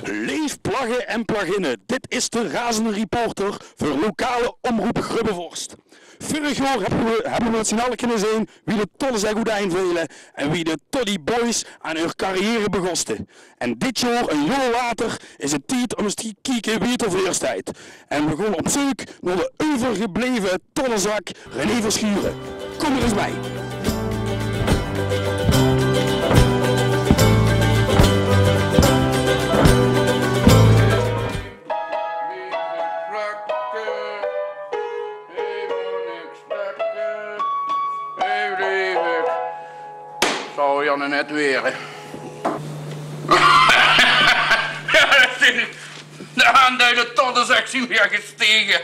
Leef plaggen en plaginnen. Dit is de razende reporter voor lokale omroep Grubbevorst. Vorig jaar hebben we met z'n allen kunnen zien wie de tollen zijn goed invelen en wie de Toddy Boys aan hun carrière begosten. En dit jaar, een jaar later, is het tijd om eens te kijken wie het of eerst tijd. En we gaan op zoek naar de overgebleven tollenzak René Verschuren. Kom er eens bij. Zou Janne net weer, hè? De aanduiden tot de sectie weer gestegen.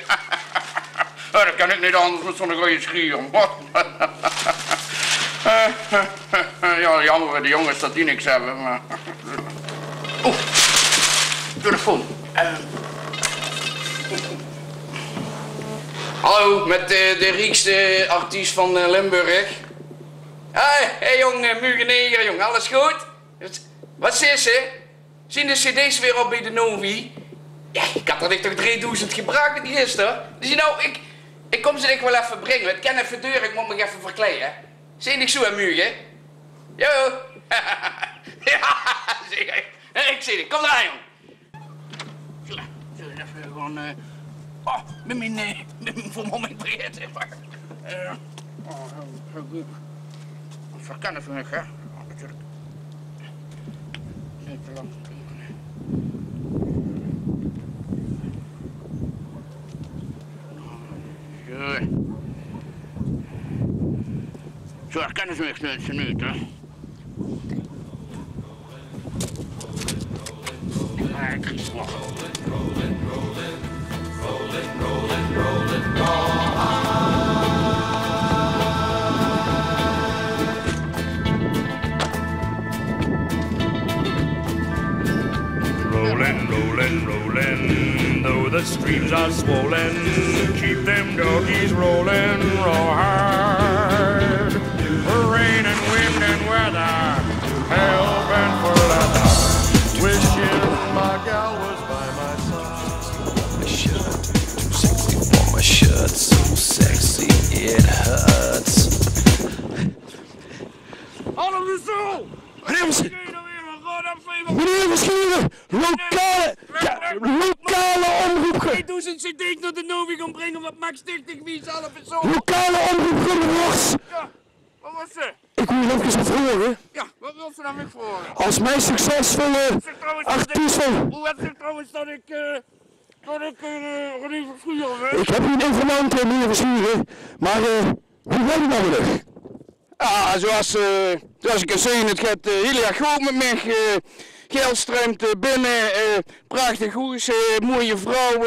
Dat kan ik niet anders met zo'n goeie schuur. Ja, jammer voor de jongens dat die niks hebben, maar... Oeh, telefoon. Hallo, met de rijkste artiest van Limburg. Hey jong, Mugenneger, jong, alles goed? Wat is ze? Zien de cd's weer op bij de Novi? Ja, ik had er toch 3000 gebruikt met die gisteren. Dus nou, ik kom ze echt wel even brengen. Het kan even deuren, ik moet me even verkleden. Zie je zo aan Mugen? Jo! Ja, zie je. Ik zie je, kom daar jong. Zullen we even gewoon... Oh, met mijn vermomming breed. Verkennen vind ik, hè? Oh, natuurlijk. Niet te lang. Zo herkennen ze me niet, hè? Ah, ik kies nog. Rolling, rolling, rolling, though the streams are swollen, keep them doggies rolling real hard. Rain and wind and weather, hell bent for leather, wishing my gal was by my side. My shirt, too sexy for my shirt, so sexy it hurts. Hallo de zo! Meneer Verschuren, lokale omroep. 2000 cd's naar de Novi gaan brengen wat Max Stichting wie zelf is zo. Lokale omroep Grubbevorst. Ja, wat was ze? Ik moet je even wat vragen. Ja, wat wil ze dan weer vragen? Als mijn succesvolle artiest. Hoe heb je trouwens dat ik René Verschuren weet? Ik heb hier een informant, meneer Verschuren, maar hoe gaat het nou weer? Ah, zoals ik kan zien, het gaat heel erg goed met mij. Geld stroomt binnen, prachtig huis, mooie vrouw,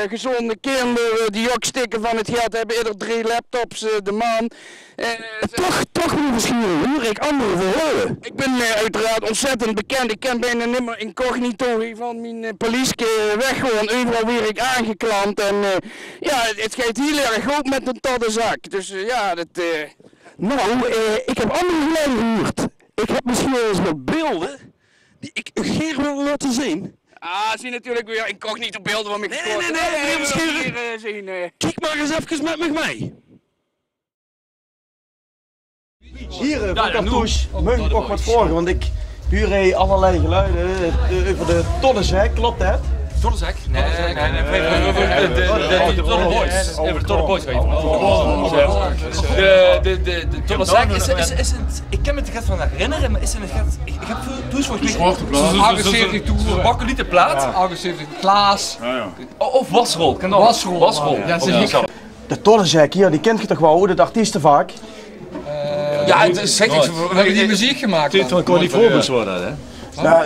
gezonde kinderen die ook stikken van het geld hebben. Ieder 3 laptops de man. Toch meneer Verschuren, hoor ik andere verhalen. Ik ben uiteraard ontzettend bekend. Ik ken bijna niet meer incognito van mijn politie weg gewoon. Overal weer ik aangeklampt en ja, het gaat heel erg goed met een toddenzak. Dus ja, dat... Nou, ik heb andere geluiden gehoord. Ik heb misschien wel eens wat beelden die ik graag wil laten zien. Ah, zie natuurlijk weer incognito beelden van mij gesproken. Nee, meneer Verschuren. Kijk maar eens even met me mee. Hier, van Cartouche, mag ik nog wat vragen, want ik huur allerlei geluiden over de tollenzak, klopt dat? Tollenzak? Nee, de Tolle Boys. Over de Tolle Boys weet je. De Tollenzak is het... Ik kan me het van herinneren, maar is het het... Ik heb toen volgens mij... 78 toeren. Bakkelieten plaat. 78 Klaas. Of wasrol. Wasrol. Ja, zeker. De tollenzak hier, die kent je toch wel, de artiesten vaak? Ja, het is zeker... We hebben die muziek gemaakt. Dit van Connie Voorbus worden, hè? Ja,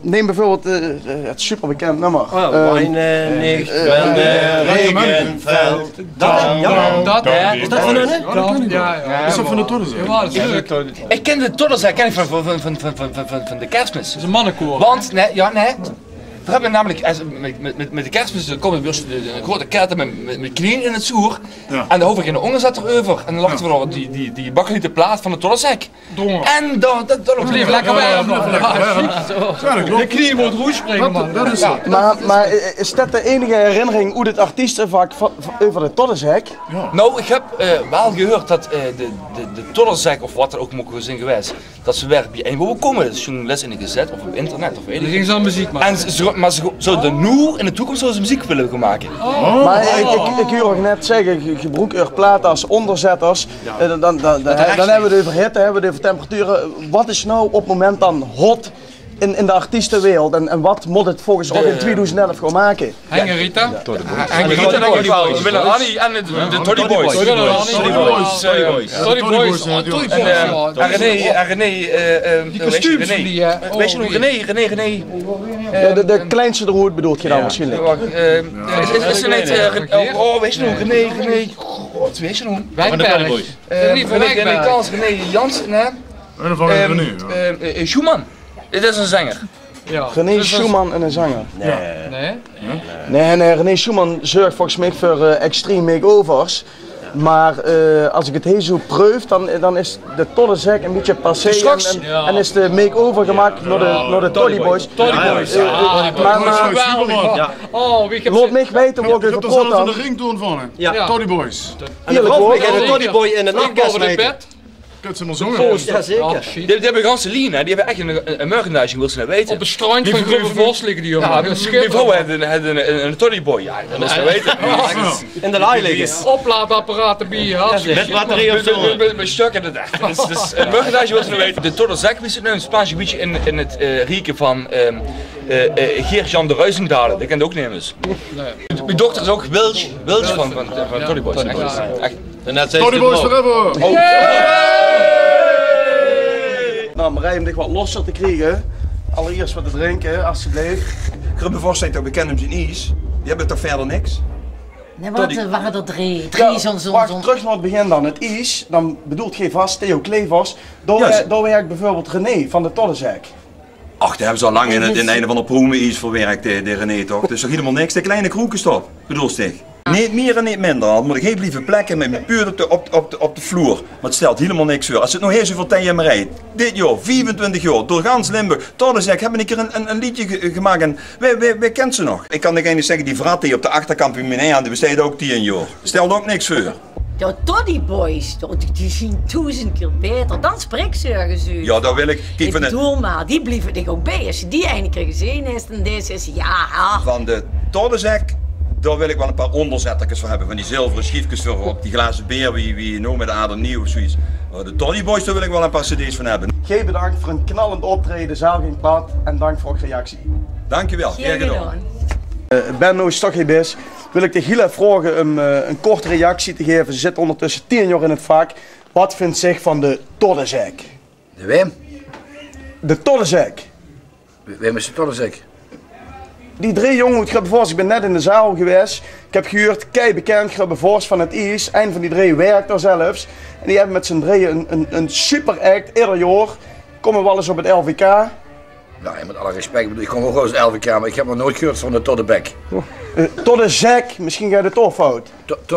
neem bijvoorbeeld het superbekend nummer. Weinig van de regenveld. Is dat van hun? Ja. Is dat van de Todderzek? Ja, dat is leuk. Ik ken de Todderzek van de Kerstmis. Dat is een mannenkoor. Want, nee. We hebben namelijk, met de Kerstmis komen dus de grote kaarten met knieën in het zoer. Ja. En de hoofdregende ongen zat erover. En dan lachten we nog die bakkeliete plaat van de Todderzek. En dat Bleef lekker warm. De knieën moet roes springen, man. Dat is het. Maar is dat de enige herinnering hoe dit artiesten vaak over de Todderzek? Nou, ik heb wel gehoord dat de Todderzek, of wat er ook mogen zijn geweest, dat ze weer bij een komen. Dus les in de gezet of op internet of weet ik. Dan ging ze aan muziek maken. Maar ze zouden nu in de toekomst zouden ze muziek willen gaan maken. Maar ik hoor ook net zeggen, gebruik er platen als onderzetters. Dan hebben we het over hitte, hebben we het over temperaturen. Wat is nou op het moment dan hot in de artiestenwereld? En wat moet het volgens ook in 2011 gaan maken? Henk en Rita? En we willen Annie en de Toddy Boys. Toddy Boys. En René, Die kostuums van die, weet je nog, René. De kleinste de roet bedoelt je dan waarschijnlijk? Is ze niet, weet je nog, René, god, weet je nog? Wijnberg. René Kans, René Jansen, En dan van René. Schumann, dit is een zanger. René Schumann en een zanger. Nee? Nee, René Schumann zorgt volgens mij voor extreme makeovers. Maar als ik het heel zo proef, dan is de Todderzek een beetje passé en is de make-over gemaakt door de Toddy Boys. Laat mij weten wat ik heb er zelfs een ringtoon van, hè? Ja. Toddy Boys. Eerlijk hoor. Ik heb een Toddy Boy in de nachtkast mee. Kut ze maar zongen. Ja, zeker. Die hebben ganse lien, hè? Die hebben echt een merchandising, wil ze nou weten. Op het strand van Grubbenvos liggen die jongen. Ja, die vrouw hadden een Toddy Boy, ja, dat wil ze nou weten. In de laai liggen. Oplaadapparaten bier, Met batterie op zon. Met stuk in het echt. Dus een merchandising wil ze nou weten. De Todderzek is het nou een Spaans gebiedje in het rieken van Geert-Jan de Ruizendalen. Dat kent ook niet eens. Mijn dochter is ook Wilch van Toddy Boys. Echt. Toddy Boys forever! Nou, Marij, om dit wat losser te krijgen, allereerst wat te drinken, alsjeblieft. Grubbenvos zijn toch bekend om zijn is? Die hebben toch verder niks? Nee, wat waren er drie? Wacht, terug naar het begin dan. Het is, dan bedoelt geen vast, Theo Klevers. Daar werkt bijvoorbeeld René van de Todderzek. Ach, daar hebben ze al lang in het einde van de proemen is verwerkt, de René toch? Dus toch helemaal niks, de kleine kroekenstop, bedoel zich. Niet meer en niet minder, al moet ik geen blijven plekken met puur op de vloer. Maar het stelt helemaal niks voor. Als het nog heel zoveel tijd me rijdt. Dit jaar, 24 jaar, door gans Limburg, Todderzek hebben een keer een liedje gemaakt en wij kent ze nog. Ik kan degene zeggen, die vrat die op de achterkant van mijn aan, die besteedt ook 10 jaar. Stelt ook niks voor. Ja, Toddy Boys, die zien 1000 keer beter dan spreekzeugen ze. Ja, dat wil ik. Kijk, Ik bedoel maar, die blijven ik ook bij. Als je die eindelijk keer gezien hebt, dan deze is ja. Van de Todderzek, daar wil ik wel een paar onderzettertjes voor hebben. Van die zilveren schiefjes voor op die glazen beer, wie noemt met Adem Nieuw of zoiets. Maar de Toddy Boys, daar wil ik wel een paar cd's van hebben. Geen bedankt voor een knallend optreden, zaal geen pad en dank voor de reactie. Dankjewel, graag gedaan. Benno Stochibis, wil ik de Gila vragen om een korte reactie te geven. Ze zit ondertussen 10 jaar in het vak. Wat vindt zich van de Todderzek? De Wim? De Todderzek. Wim is de Todderzek. Die 3 jongen uit Grubbenvos, ik ben net in de zaal geweest. Ik heb gehoord, kei bekend, Grubbenvos van het IS. Een van die 3 werkt daar zelfs. En die hebben met z'n drieën een super act, ieder jaar. Komen wel eens op het LVK. Nou, met alle respect, ik kom ook wel eens LVK, maar ik heb nog nooit gehoord van de Toddebek. Toddezek, misschien ga je het toch fout.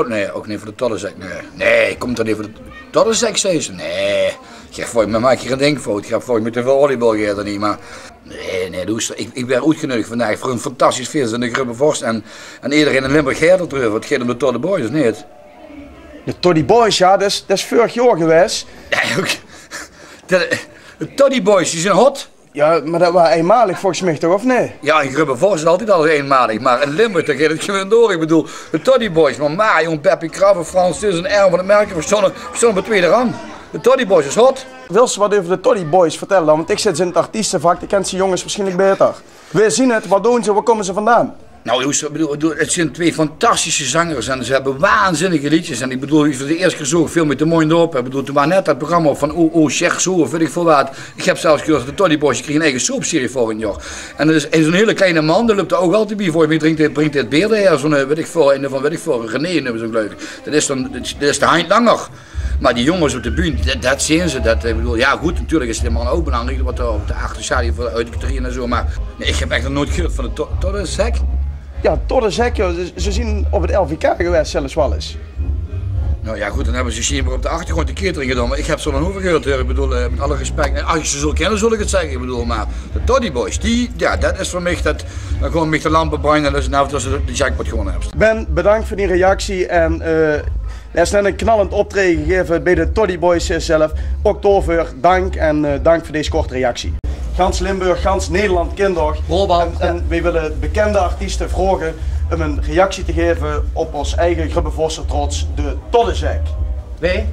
Nee, ook niet voor de Toddezek, nee. Nee, komt er niet voor de Toddezek steeds? Nee. Me maak je geen denkfout. Ik ga voor je met de volleybal er niet, maar... Nee, ik ben uitgenodigd vandaag voor een fantastisch feest in de Grubbenvos en iedereen in Limburg gaat er terug. Het gaat om de Toddy Boys, of niet? De Toddy Boys, ja, dat is vorig jaar geweest. Ja, ook. De Toddy Boys, die zijn hot. Ja, maar dat was eenmalig volgens mij toch, of nee? Ja, in Grubbenvos is altijd al eenmalig, maar in Limburg dan gaat het gewoon door. Ik bedoel, de Toddy Boys, maar Marion, Peppy Krabbe, Frans, Tussen en Erwin van het Merken, we stonden op de tweede rang. De Toddy Boys is hot. Wil ze wat over de Toddy Boys vertellen dan? Want ik zit in het artiestenvak, die kent ze jongens waarschijnlijk beter. We zien het, wat doen ze, waar komen ze vandaan? Nou, het zijn twee fantastische zangers en ze hebben waanzinnige liedjes. En ik bedoel, voor de eerste keer zo veel met de mooie dorp. Ik bedoel, toen was net dat programma op van Cheikh zo, weet ik veel wat. Ik heb zelfs gehoord dat de Toddy Boys kreeg een eigen soapserie volgend jaar. En dat is een hele kleine man, daar loopt er ook altijd bij voor. Wie brengt dit beer her, zo'n, weet ik veel, René, zo'n leuk. Dat is de Hein Langer. Maar die jongens op de bühne, dat zien ze. Ik bedoel, ja goed, natuurlijk is de man ook belangrijk, wat er op de achterzaal uit de trainen en zo. Maar nee, ik heb echt nog nooit gehoord van de Toddy Zek. Ja, Todde ze zien op het LVK geweest zelfs wel eens. Nou ja goed, dan hebben ze zien op de achtergrond de catering gedaan, maar ik heb ze nog over gehoord. Ik bedoel, met alle respect. Als je ze zult kennen, zul ik het zeggen. Ik bedoel, maar de Toddy Boys, dat is voor mij dat dan gewoon mij de lampen branden en dat is nou als ze de jackpot gewonnen hebben. Ben, bedankt voor die reactie en er is net een knallend optreden gegeven bij de Toddy Boys zelf. Ook daarvoor dank en dank voor deze korte reactie. Gans Limburg, gans Nederland kinderdag. En wij willen bekende artiesten vragen om een reactie te geven op ons eigen Grubbevorster trots, de Toddezek. Wie?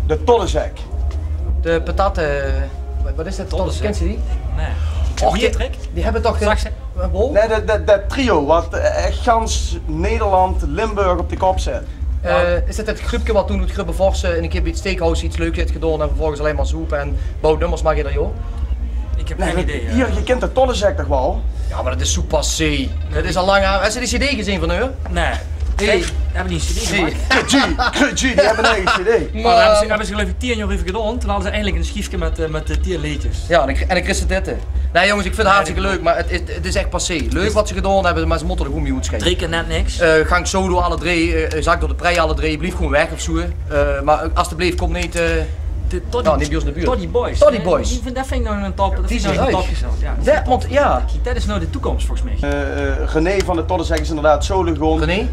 De Toddezek. De patate, wat is dat? Toddezek? Kent je die? Nee. Och, die hebben toch... Nee, dat trio wat gans Nederland, Limburg op de kop zet. Is dat het groepje wat toen het Grubbevorster en ik heb iets steakhouse iets leuks heeft gedaan en vervolgens alleen maar soep en bouwnummers mag je er joh? Ik heb geen idee. Hier, je kent de Toddezek toch wel? Ja, maar dat is zo passé. Dat is al lang aan. Heb je die CD gezien van u? Nee. Hey, hebben die een CD gemaakt? Die hebben een eigen CD. Maar hebben ze geloof ik 10 jaar even gedaan, toen hadden ze eigenlijk een schiefje met de 10 liedjes. Ja, en ik wist het dit. Nee jongens, ik vind het hartstikke leuk, maar het is echt passé. Leuk wat ze gedaan hebben, maar ze moeten er gewoon mee uitschijnen. 3 keer net niks. Gang solo alle drie, zak door de prei alle drie, blijf gewoon weg of zo. Maar alsjeblieft, kom niet... de Toddy Boys. Toddy Boys. Dat vind ik nou een top. Dat vind ik nou een topje zelf. Ja. Want ja. Dat is nou de toekomst volgens mij. René van de Toddezek is inderdaad solo gewoon. René?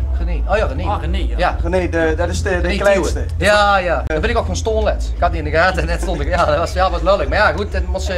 Oh ja, René. Ah, René, ja. René, dat is de kleinste. Ja, ja. Dan ben ik ook gewoon stoonlet. Ik had die in de gaten en net stond ik. Ja, dat was lullig. Maar ja, goed, dat moest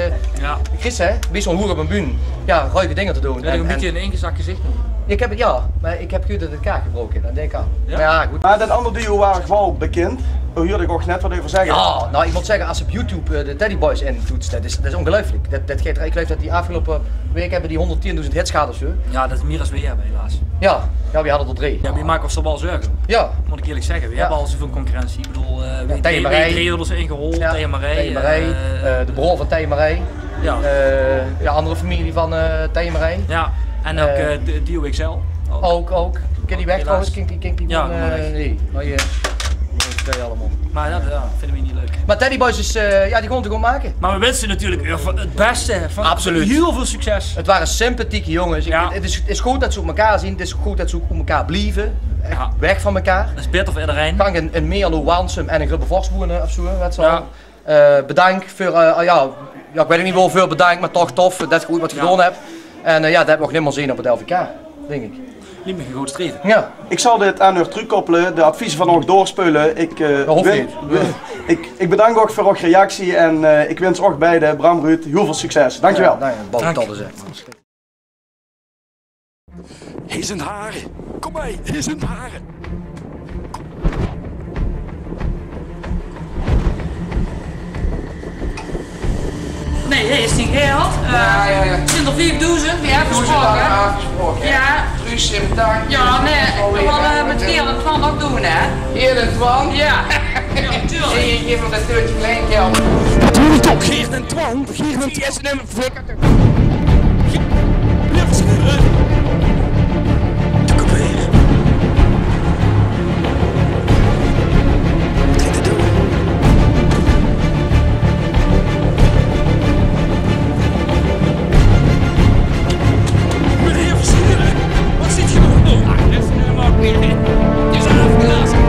Chris, hè, best wel hoer op een bühne. Ja, ruige dingen te doen. Dat ik een beetje in één gezakt gezicht doen. Ik heb het, ja, maar ik heb gehoord dat het kaart gebroken, dat denk ik aan. Ja? Maar ja, goed. Maar dat andere duo waren gewoon bekend. Daar hoorde ik ook net wat over zeggen. Ja, nou ik moet zeggen, als op YouTube de Teddy Boys intoetst, dat is ongelooflijk. Ik geloof dat die afgelopen week hebben die 110.000 hits gehad of zo. Ja, dat is meer als we hebben helaas. Ja, we hadden er 3. Ja, we maken ons er wel zorgen. Ja. Moet ik eerlijk zeggen, we hebben al zoveel concurrentie. Ik bedoel, Tije Marij. We hadden ze ingerold, Tije Marij. De bron van Tije Marij. Ja. Andere familie van Tije Marij. Ja, en ook Dio XL. Ook. Ken die weg trouwens? Ken die ja, nee. Maar je... allemaal. Maar dat vinden we niet leuk. Maar Teddy Boys is, die gewoon te gaan maken. Maar we wensen natuurlijk het beste. Absoluut. Heel veel succes. Het waren sympathieke jongens. Ja. Het is goed dat ze op elkaar zien. Het is goed dat ze op elkaar blijven. Weg van elkaar. Dat is beter voor iedereen. Kan een Meerlo Wansum en een Grubbevorst wonen of zo. Bedankt voor, ik weet niet hoeveel bedankt, maar toch tof dat je goed wat gedaan hebt. En dat hebben we nog helemaal zien op het LVK, denk ik. Niet meer goed streven. Ja. Ik zal dit aan u terugkoppelen, de adviezen van ook doorspelen. Ik bedank ook voor uw reactie en ik wens ook beide, Bram, Ruud, heel veel succes. Dankjewel. Hier zijn haren. Kom bij, hier zijn haren. Nee, is die geld? Ja. 20.000, die hebben we gesproken. Ja. Truus, bedankt. Ja, nee, we willen met Geert en Twan ook doen, hè? Geert en Twan? Ja. Ja, natuurlijk. En je geeft hem dat deurtje klein geld. Doe toch, Geert en Twan. Geert en Twan. En flikker. Blijf schuren. Kom weer. Wat gaat hij doen? Meneer Verschuren, wat zit je nog te doen? Dat is nu maar weer in. Het is afgelazen.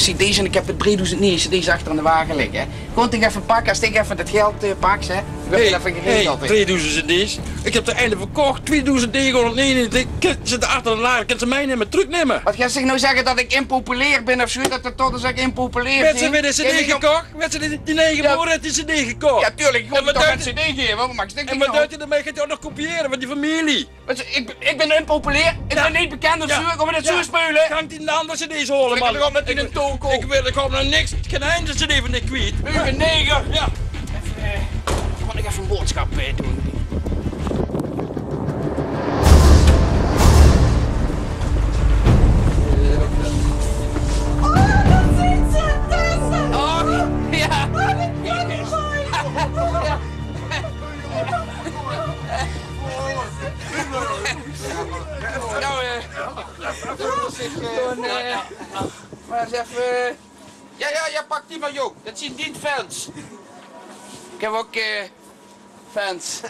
cd's en ik heb het 3009 cd's achter in de wagen liggen. Gewoon toch even pakken, als ik even het geld pak, hè. Ik heb het even geregeld. 2000 cd's. Ik heb er einde verkocht, 2999. Ik zit achter de lager, kan ze mij nemen, terugnemen. Wat gaat zich nou zeggen dat ik impopulair ben of zo? Dat het tot is dat ik impopulair ben? Werd ze weer de cd gekocht? Werd ze die 9 geboren heeft die cd gekocht? Ja, tuurlijk, ik wil toch een cd geven, wat maakt en wat duidt je ermee? Gaat je ook nog kopiëren van die familie? Ik ben impopulair, ik ben niet bekend of zo, ik kom met het zo spelen. Gaan die andere cd's holen, man? Ik ga met in een toko. Ik wil er nog niks, geen einde cd van ik kwijt. Uur 9. Ja. Ik moet nog even een boodschap doen. Maar eens even... Ja, pak die van jou. Dat zijn die fans. Ik heb ook fans.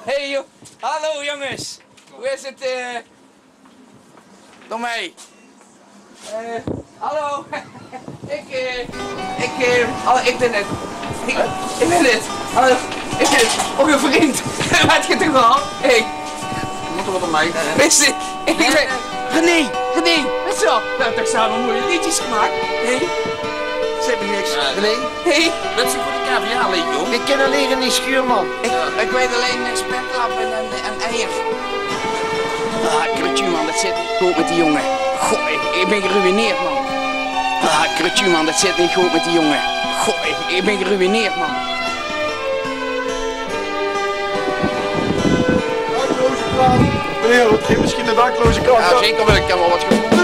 Hey joh. Hallo jongens. Hoe is het door mij? Hallo. Ik ben het. Ik ben het. Hallo. Ik ben het. Ook een vriend. Wat je toch al? Hey. Moet er wat aan mij? Wist je? Ik ben... René, wat zo? Nou, toch samen mooie liedjes gemaakt. Hé? Ze hebben niks. René? Hé? Wat is voor de KVA leek, joh? Ik ken alleen René Schuurman. Ik weet alleen speklap en eier. Krutje man, dat zit niet goed met die jongen. Goh, ik ben geruïneerd man. Krutje man, dat zit niet goed met die jongen. Goh, ik ben geruïneerd man. Meneer, wat geeft misschien een dakloze kant? Ja, zeker wil ik dan wel wat gevonden.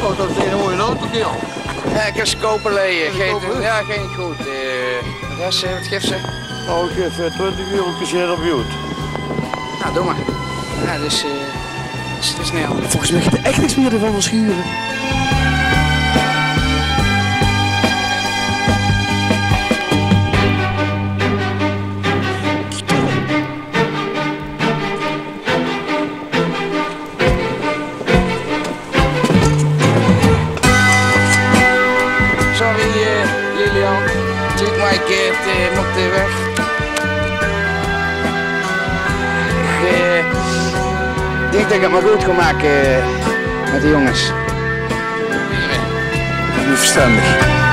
Oh, dat is een mooie auto, kerel. Ja, ik heb ze kopen leien. Geen goed. De rest, wat geeft ze? Nou, ik geef 20 euro per op jood. Nou, doe maar. Ja, dus te snel. Volgens mij gaat er echt niks meer ervan van schuren. Sorry Lilian, natuurlijk maar een keer op de weg. Ik denk dat ik het maar goed ga maken met de jongens. Niet verstandig.